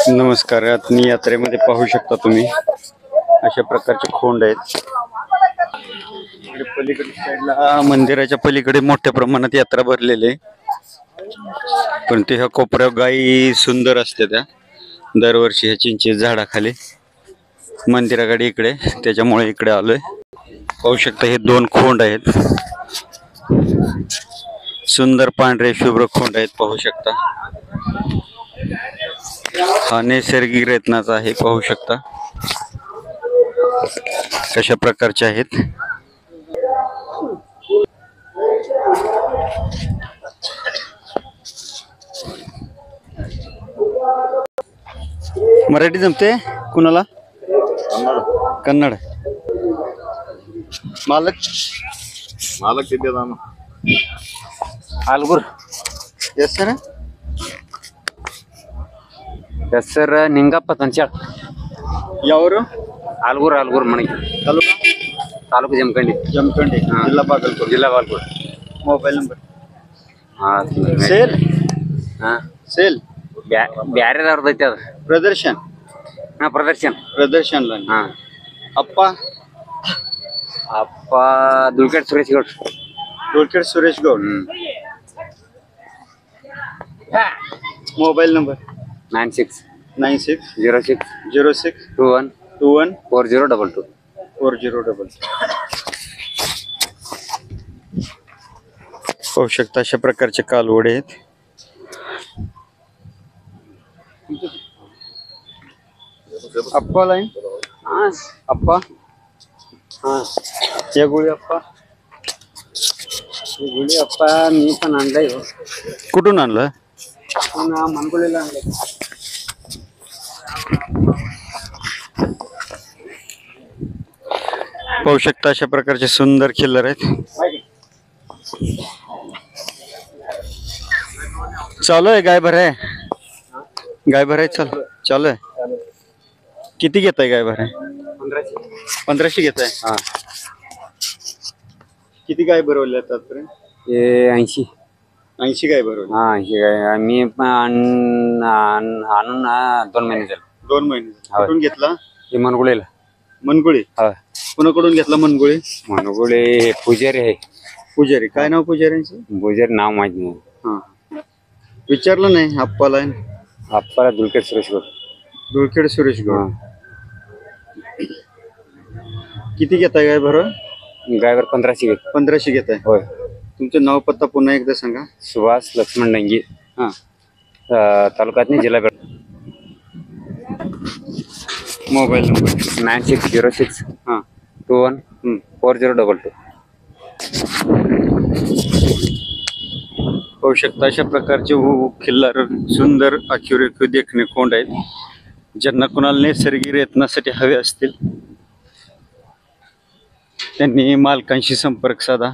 नमस्कार. यात्रेमध्ये पाहू शकता तुम्ही अशा प्रकारचे खोंड आहेत. पलीकडे साईडला मंदिराच्या पलीकडे मोठ्या प्रमाणात यात्रा भरलेली आहे. पण ह्या कोपऱ्यावर गायी सुंदर असते त्या दरवर्षी ह्या चिंचे झाडाखाली मंदिराकडे इकडे, त्याच्यामुळे इकडे आलोय. पाहू शकता हे 2 खोंड आहेत. सुंदर पांढरे शुभ्र खोंड आहेत. पाहू शकता हा नैसर्गिक रत्नाचा आहे. पाहू शकता कशा प्रकारचे आहेत. मराठी जमते कुणाला? कन्नड. मालक किती दाम? आलगूर. Yes sir? ಹೆಸರು ನಿಂಗಪ್ಪ ತಂಚಾಳ. ಯಾವರು? ಆಲ್ಗೂರ್ ಮಣಿ ತಾಲೂಕು ಜಮಖಂಡಿ. ಜಿಲ್ಲಾ ಬಾಗಲಕೋಟೆ. Mobile number. ಸೇಲ್ ಬ್ಯಾರೆದವ್ರದ್ದು ಐತಿ ಅದು. ಪ್ರದರ್ಶನ್. ಪ್ರದರ್ಶನ್. ಅಪ್ಪ ದುಲ್ಕೇಟ್ ಸುರೇಶ್ ಗೌಡ್. Mobile number 9606 4022. पाहू शकता अशा प्रकारचे कालवडे आहेत. अप्पा लाईन. अप्पा या गोळी अप्पा मी पण आणलाय. कुठून आणलं? मनगुळीला आणलंय. पाहू शकता अशा प्रकारचे सुंदर खिल्लार आहेत. चालू आहे गाय भराय. चालू आहे. किती घेताय गाय भराय? 1500 घेताय. हा. किती गाय भरवल्या आतापर्यंत? 80 गाय भरवल्या. हा, हे काय मी आणून 2 महिने झाले. 2 महिने. कुठून घेतला? हे मनगुळीला. मनगुळी. कोणाकडून घेतला मनगुळी? मनगुळी पुजारी आहे. पुजारी. काय नाव पुजाऱ्यांचं? पुजारी नाव माहित नाही. हा, विचारलं नाही आप्पाला? आप्पाला दुलकेट सुरेश गौड. किती घेताय गाय भर? गायवर 1500 घेताय. होय. तुमचं नाव पत्ता पुन्हा एकदा सांगा. सुभाष लक्ष्मण डंगी. हा. तालुक्यातनी जिल्हा. Mobile number 9606 21 4022. पाहू शकता अशा प्रकारचे खिल्लार सुंदर आखीव देखणे खोंड आहेत. ज्यांना कोणाला नैसर्गिक रत्नासाठी हवे असतील त्यांनी मालकांशी संपर्क साधा.